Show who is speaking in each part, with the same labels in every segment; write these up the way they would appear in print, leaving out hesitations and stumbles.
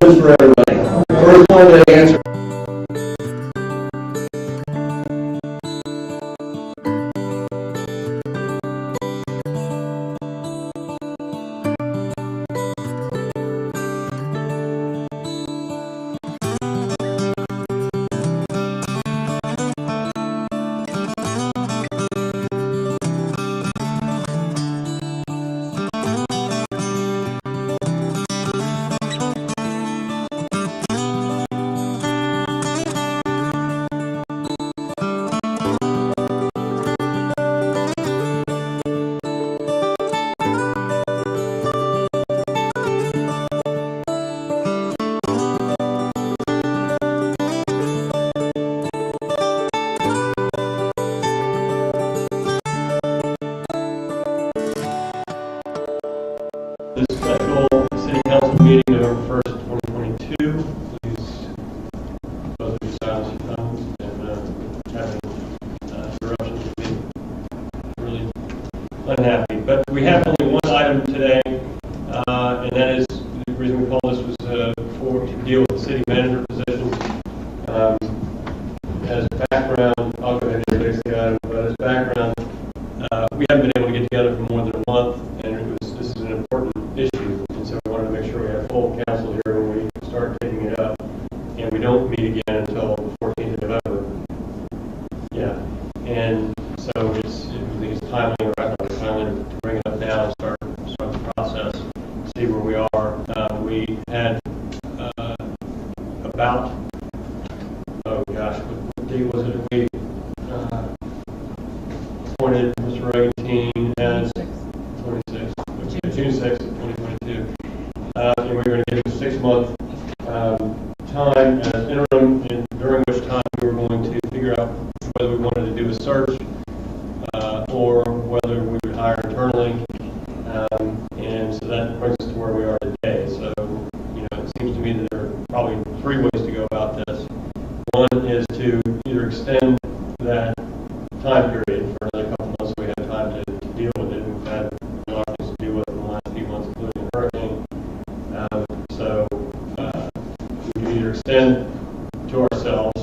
Speaker 1: news for everybody. First one to answer. This special City Council meeting, November 1st, 2022. Please, both of you silence your phones and having interruptions would be really unhappy. But we have only one item today, and that is the reason we call this was to deal with the city manager position. As background, I'll go ahead and introduce the item, but as background, we haven't been able to get together for more than a month, and this is an important issue, and so we wanted to make sure we have full council here when we start taking it up, and we don't meet again until the 14th of November. Yeah, and so I think it's timely, or I thought it was timely to bring it up now and start the process, see where we are. We had about, oh gosh, what day was it? We appointed Mr. Reagan as 26th, June 6th, 2022. And we're going to give him a 6-month time as interim, and during which time we were going to figure out whether we wanted to do a search or whether we would hire internally. And so that brings us to where we are today. So, it seems to me that there are probably 3 ways to go about this. One is to either extend that time period for another couple months so we have time to deal with it. We've had a lot of things to deal with in the last few months, including the hurricane. So we can either extend to ourselves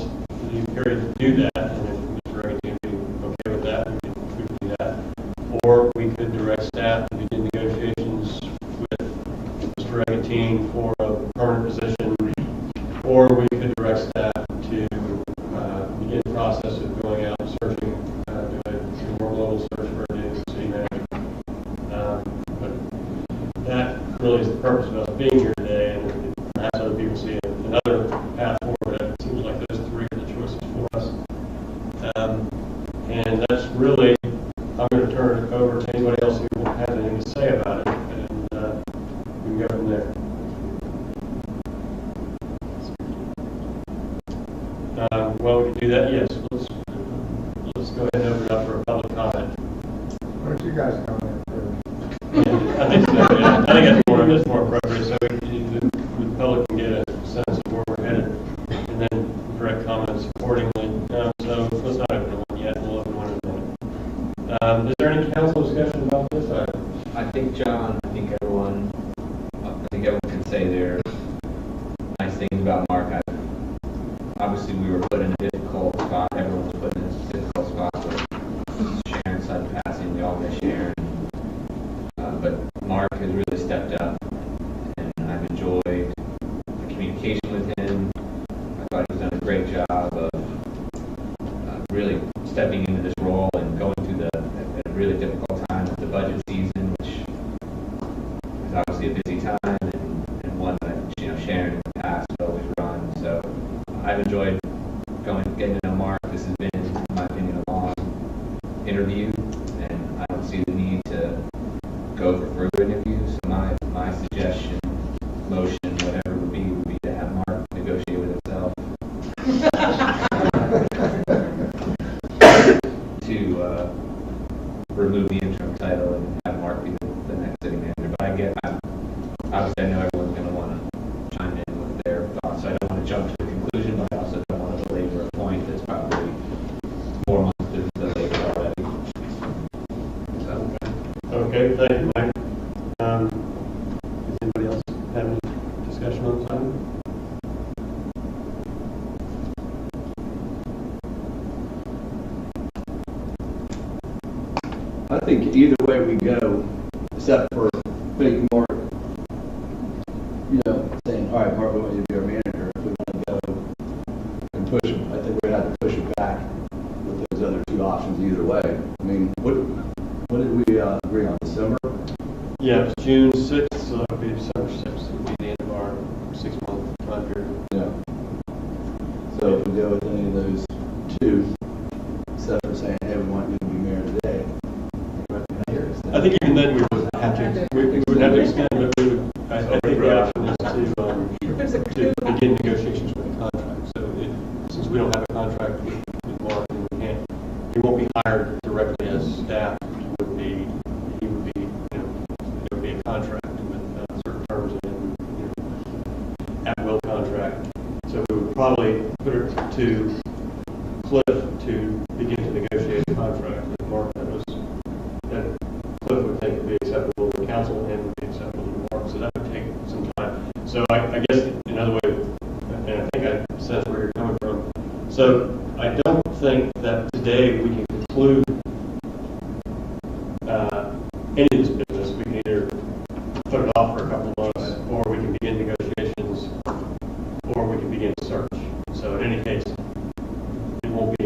Speaker 1: the period to do that, and if Mr. Reagan would be okay with that, we could do that. Or we could direct staff to begin negotiations with Mr. Reagan for a permanent position, or we could direct staff to begin the process of going out and searching, doing a more global search for a new city manager. But that really is the purpose of us being here today, and perhaps other people see another path forward. It seems like those 3 are the choices for us. And that's really, I'm going to turn it over to anybody else who has anything to say about it, and we can go from there. Well, we can do that, yes. Let's go ahead and open it up for a public comment.
Speaker 2: Why don't you guys comment first?
Speaker 1: Yeah, I think so, yeah. I think that's more appropriate, so the public can get a sense of where we're headed, and then direct comments accordingly. So let's not open one yet, we'll open one in a minute. Is there any council discussion about this item?
Speaker 3: I think everyone can say their nice things about Mark. Obviously, we were put in a difficult spot. Everyone was put in a difficult spot with Sharon's sudden passing. We all miss Sharon. But Mark has really stepped up, and I've enjoyed the communication with him. I thought he's done a great job of really stepping into this role and going through a really difficult time with the budget season, which is obviously a busy time and one that Sharon in the past has always run. So I've enjoyed getting to know Mark. This has been, in my opinion, a long interview, and I don't see the need to go for further interviews. So my suggestion, motion, whatever would be to have Mark negotiate with himself to remove the interim title and have Mark be the next city manager. But obviously I know everyone's going to want to chime in with their thoughts, so I don't want to jump to a conclusion, but I also don't want to belabor a point that's probably 4 months to belabor already. So.
Speaker 1: Okay, thank you, Mike. Does anybody else have any discussion on the time?
Speaker 4: I think either way we go, except for maybe Mark, saying, all right, Mark, we want you to be our manager. If we want to go and push him, I think we'd have to push him back with those other two options either way. I mean, what did we agree on, December?
Speaker 1: Yeah, it's June 6th, so that would be December 6th, would be the end of our 6-month time period.
Speaker 4: Yeah. So if we go with any of those two, except for saying, hey, we want you to be mayor today.
Speaker 1: I think even then we would have to, we would have to extend, but we would, I think the option is to begin negotiations with the contract. So since we don't have a contract with Mark, and he won't be hired directly as staff, he would be, there would be a contract with certain terms and, at-will contract. So we would probably put it to Cliff to begin to negotiate a contract with Mark that Cliff would think would be acceptable to the council and would be acceptable to Mark. So that would take some time. So I guess another way, and I think I sense where you're coming from. So I don't think that today we can conclude any of this business. We can either put it off for a couple of months, or we can begin negotiations, or we can begin search. So in any case, it won't be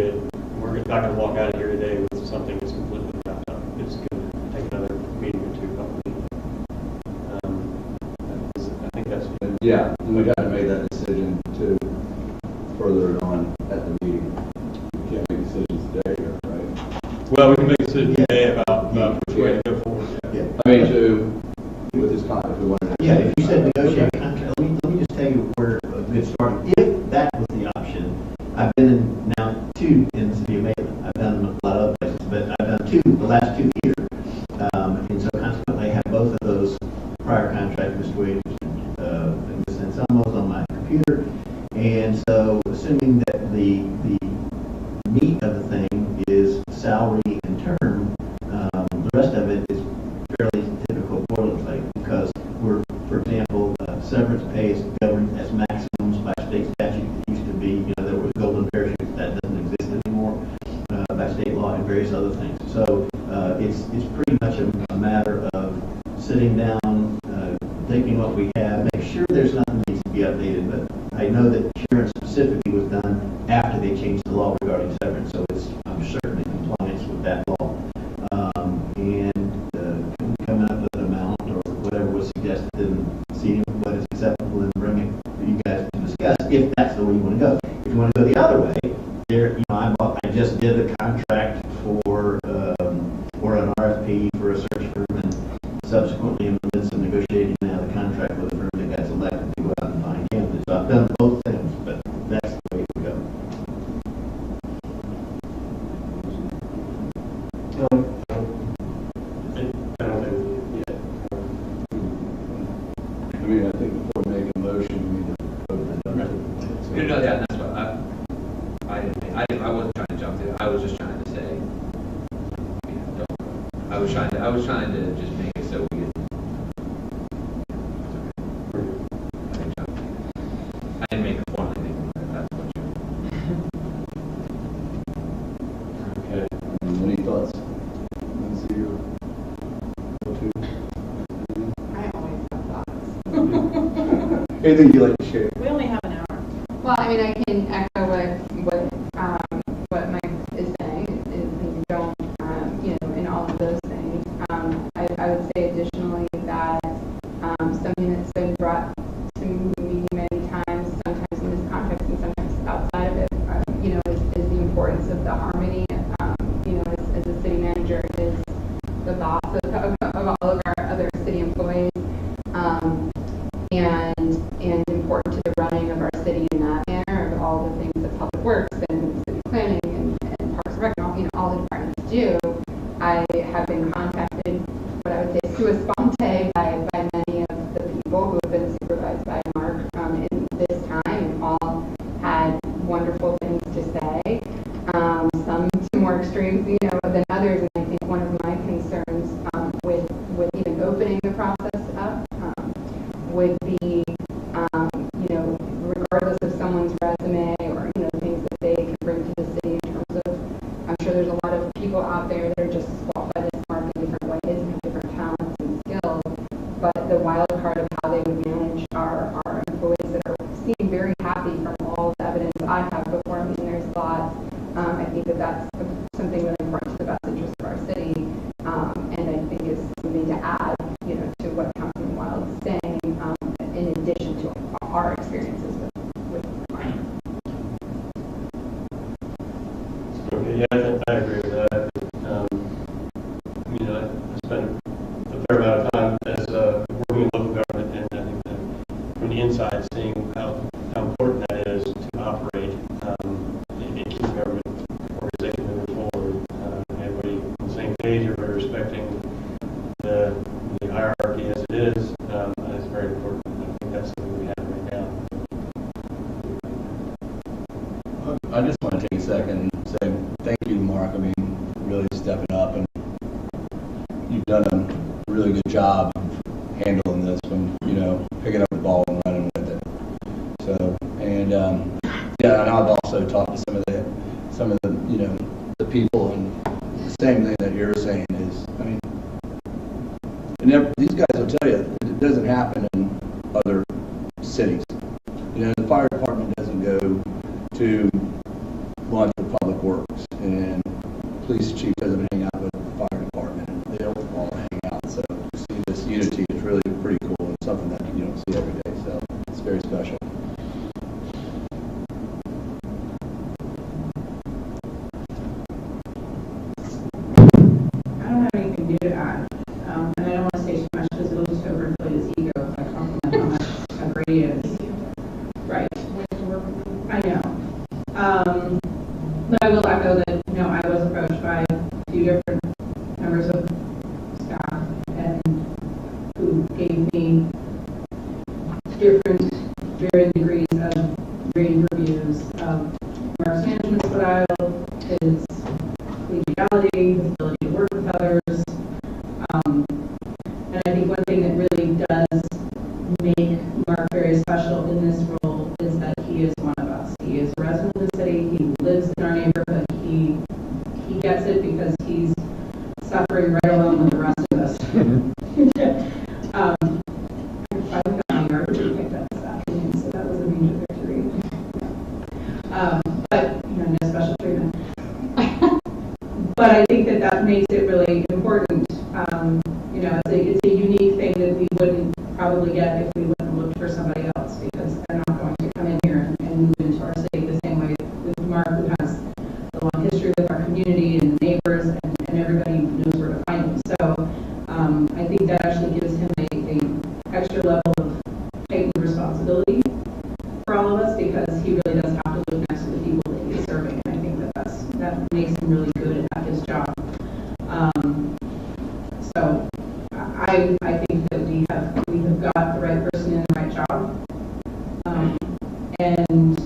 Speaker 1: we're not going to walk out of here today with something that's completely wrapped up. It's going to take another meeting or two, probably. I think that's good.
Speaker 4: Yeah, and we got to make that decision to further it on at the meeting. We can't make decisions today here, right?
Speaker 1: Well, we can make a decision today about which way to go forward.
Speaker 5: Yeah.
Speaker 4: I mean, with this contract, we wanted to.
Speaker 5: Yeah, if you said negotiate contract, let me just tell you where a good start. If that was the option, I've been in now 2 in the city of Maitland. I've done a lot of other places, but I've done 2 the last 2 here. And so consequently, I have both of those prior contracts, Mr. Williams, and Ms. Anselmo's on my computer. And so assuming that the meat of the thing is salary and term, the rest of it is fairly typical boilerplate because we're, for example, severance pay is governed as maximums by state statute. It used to be, there was golden parachutes that doesn't exist anymore by state law and various other things. So it's pretty much a matter of sitting down, taking what we have, make sure there's nothing that needs to be updated. But I know that Sharon specifically was done after they changed the law regarding severance, so I'm certainly in compliance with that law. Coming up with an amount or whatever was suggested and seeing what is acceptable and bring it for you guys to discuss if that's the way you want to go. If you want to go the other way, I just did a contract for an RFP for a search firm and subsequently in the midst of negotiating now the contract with a firm that got selected to go out and find candidates. So I've done both things, but that's the way to go.
Speaker 4: I mean, I think before we make a motion, we need to vote on it.
Speaker 3: No, yeah, that's what I wasn't trying to jump to it. I was just trying to say, I was trying to just make it so we get. I didn't make a formally make it. That's what you.
Speaker 1: Okay.
Speaker 4: Any thoughts? Let's see your go-to.
Speaker 6: I always have thoughts.
Speaker 4: Anything you'd like to share?
Speaker 6: We only have an hour.
Speaker 7: Well, I mean, I can echo what Mike is saying. Is don't, in all of those things. I would say additionally that something that's been brought to me many times, sometimes in this context and sometimes outside of it, is the importance of the harmony. As a city manager, is the boss of all of our other city employees. And important to the running of our city in that manner, of all the things that Public Works and City Planning and Parks and Rec, and all the departments do. I have been contacted, what I would say, sua sponte by many of the people who have been supervised by Mark in this time, and all had wonderful things to say. Some to more extremes, than others. And I think one of my concerns with even opening the process up would be, regardless of someone's resume or, things that they can bring to the city in terms of, I'm sure there's a lot of people out there that are just as qualified as Mark that's something really important to the best interest of our city, and I think is something to add, to what Councilman Wild is saying, in addition to our experiences with Mark.
Speaker 1: Okay, yeah, I agree with that. I spent a fair amount of time as working in local government, and I think that from the inside, seeing how important that is to operate in keeping government organization moving forward. Everybody on the same page, everybody respecting the hierarchy as it is. Is very important. I think that's something we have right now.
Speaker 4: I just want to take a second and say thank you to Mark. I mean, really stepping up, and you've done a really good job of handling this from, picking up the ball and running with it. So, and yeah, and I've also talked to some of the the people, and the same thing that you're saying is, I mean, these guys will tell you it doesn't happen in other cities. The fire department doesn't go to lunch with Public Works, and police chief doesn't hang out with the fire department, and they don't all hang out. So to see this unity is really pretty cool, and something that you don't see every day. So it's very special.
Speaker 6: I don't have anything new to add, and I don't want to say too much because it'll just overinflate his ego if I compliment how much great he is. Right. I know. But I will echo that, I was approached by a few different members of staff and who gave me different varying degrees of rave reviews of Mark's management style, his collegiality, his ability to work with others. And I think one thing that really does make Mark very special in this role is that he is one of us. He is a resident of the city. He lives in our neighborhood. He gets it because he's suffering right along with the rest of us. I got my yard picked up this afternoon, so that was a major victory. But no special treatment. But I think that makes it really important. It's a unique thing that we wouldn't probably get if we wouldn't look for somebody else, because they're not going to come in here and move into our city the same way with Mark, who has a long history with our community and neighbors, and everybody knows where to find him. So I think that actually gives him a extra level of heightened responsibility for all of us, because he really does have to live next to the people that he's serving, and I think that makes him really good at his job. So I think that we have got the right person in the right job, and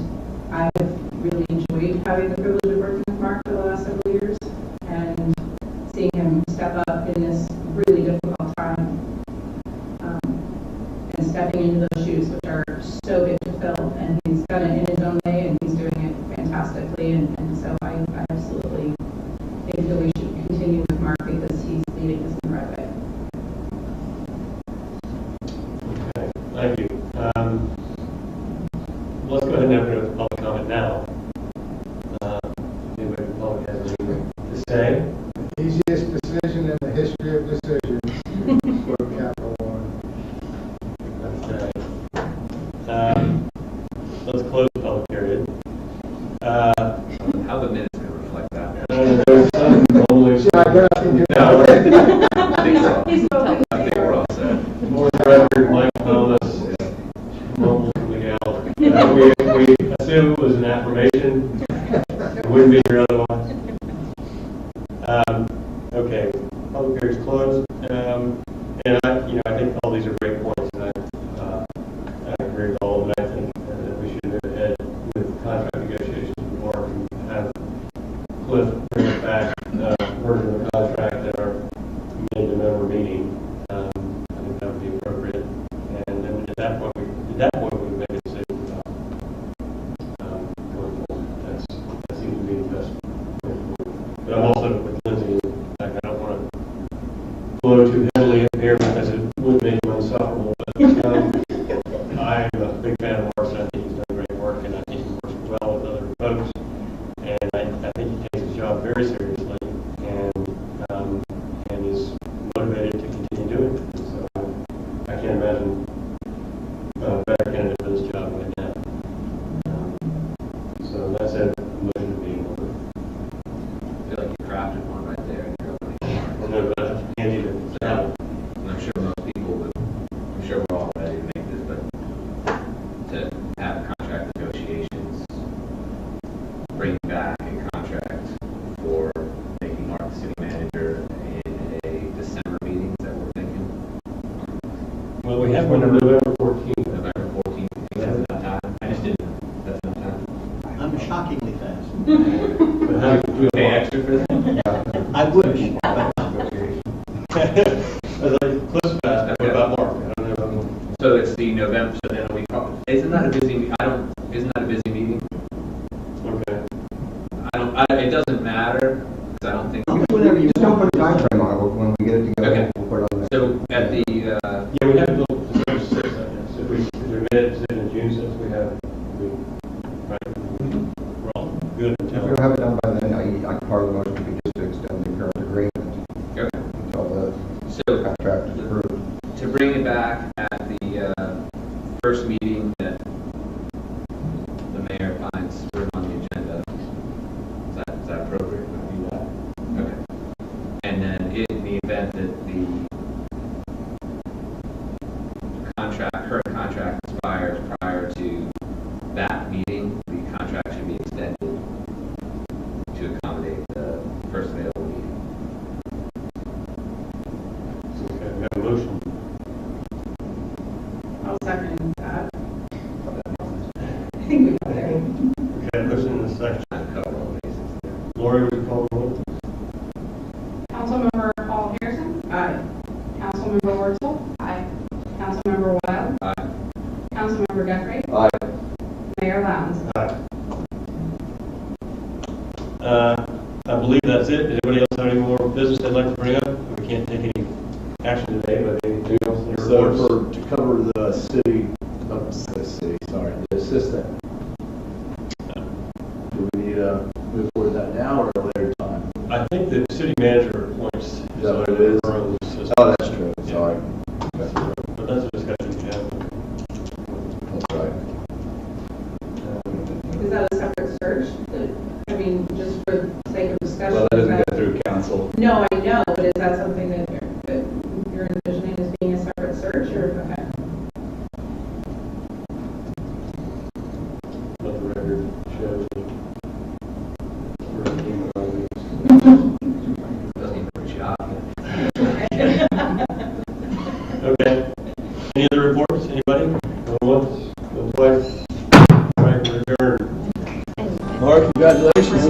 Speaker 6: I have really enjoyed having the privilege of working with Mark for the last several years, and seeing him step up in this really difficult time, and stepping into those shoes, which are so big to fill, and he's done it in his own way, and he's doing it fantastically, and so I absolutely think that we should continue with Mark because he's leading us in the right way.
Speaker 1: Okay, thank you. Let's go ahead and open up public comment now. Anybody in the public has anything to say?
Speaker 2: Easiest decision in the history of decisions for Capital One.
Speaker 1: Okay. Let's close the public period.
Speaker 3: How the minutes can reflect that.
Speaker 1: There's some normally.
Speaker 2: See, I got nothing to
Speaker 1: No,
Speaker 3: I think we're all set.
Speaker 1: for the record, Mike Thomas, mumbles legality. We assume it was an affirmation. It wouldn't be here otherwise. Okay, public hearing's closed. And I think all these are great points, and I agree with all of them. I think that we should move ahead with contract negotiations with Mark and have Cliff bring us back version of the contract at our mid-November meeting. I think that would be appropriate. And then at that point, we would make a decision about going forward. That seems to be the best way forward. But I'm also with Lindsay. I don't want to blow too heavily up here because it would make him insufferable. But I am a big fan of Mark, and I think he's done great work, and I think he works well with other folks. And I think he takes his job I said, motion to be in order.
Speaker 3: I feel like you crafted one right there in your opening
Speaker 1: I
Speaker 3: remarks.
Speaker 1: know, but I can't even.
Speaker 3: And I'm sure most people would, I'm sure we're all ready to make this, but to have contract negotiations, bring back a contract for making Mark the city manager in a December meeting, is that what we're thinking?
Speaker 1: Well, we have one on November 14th.
Speaker 3: November 14th, that's enough time? I just didn't, that's enough time?
Speaker 5: I'm shockingly fast.
Speaker 1: But how do you
Speaker 3: Pay extra for that?
Speaker 5: I wish.
Speaker 1: I was like, Cliff's fast, what about Mark? I don't know about Mark.
Speaker 3: So it's the November, so then we probably, isn't that a busy, isn't that a busy meeting?
Speaker 1: Okay.
Speaker 3: It doesn't matter, because I don't think.
Speaker 8: Whenever you just don't put a time frame on it, when we get it together,
Speaker 3: Okay.
Speaker 8: we'll put it on there.
Speaker 3: So at the,
Speaker 1: Yeah, we have until December 6th, I guess. If we made a decision in June 6th, we have, right? We're all good
Speaker 8: If we
Speaker 1: until.
Speaker 8: don't have it done by then, part of the motion would be just to extend the current agreement
Speaker 3: okay,
Speaker 8: until the
Speaker 3: so
Speaker 8: contract is approved.
Speaker 3: to bring it back at the first meeting that the mayor finds room on the agenda, is that appropriate? Would we do that? Okay. And then in the event that the current contract expires prior to that meeting, the contract should be extended to accommodate the first available meeting.
Speaker 1: Okay, we have a motion.
Speaker 6: I'll second that. I think we got there.
Speaker 1: Okay, motion in a second.
Speaker 3: Trying to cover all bases there.
Speaker 1: Lori, would you call the roll?
Speaker 7: Councilmember Paul Harrison,
Speaker 6: Aye.
Speaker 7: Councilmember Wurzel. Aye. Councilmember Wild,
Speaker 3: Aye.
Speaker 7: Councilmember Guthrie,
Speaker 4: Aye.
Speaker 7: Mayor Lowndes.
Speaker 1: Aye. I believe that's it. Does anybody else have any more business they'd like to bring up? We can't take any action today, but anything else in your
Speaker 4: So
Speaker 1: reports?
Speaker 4: to cover the the assistant, do we need to move forward with that now or at a later time?
Speaker 1: I think the city manager appoints.
Speaker 4: Is that what it is? Oh, that's true, sorry.
Speaker 1: But that's a discussion we have.
Speaker 4: That's right.
Speaker 6: Is that a separate search? I mean, just for the sake of discussion?
Speaker 4: Well, that
Speaker 6: is
Speaker 4: doesn't
Speaker 6: that-
Speaker 4: go through council.
Speaker 6: No, I know, but is that something that you're envisioning as being a separate search, or, okay?
Speaker 1: Let the record show.
Speaker 3: Doesn't even reach out.
Speaker 1: Okay. Any other reports? Anybody? Going once, going twice? All right, we're adjourned.
Speaker 4: Mark, congratulations.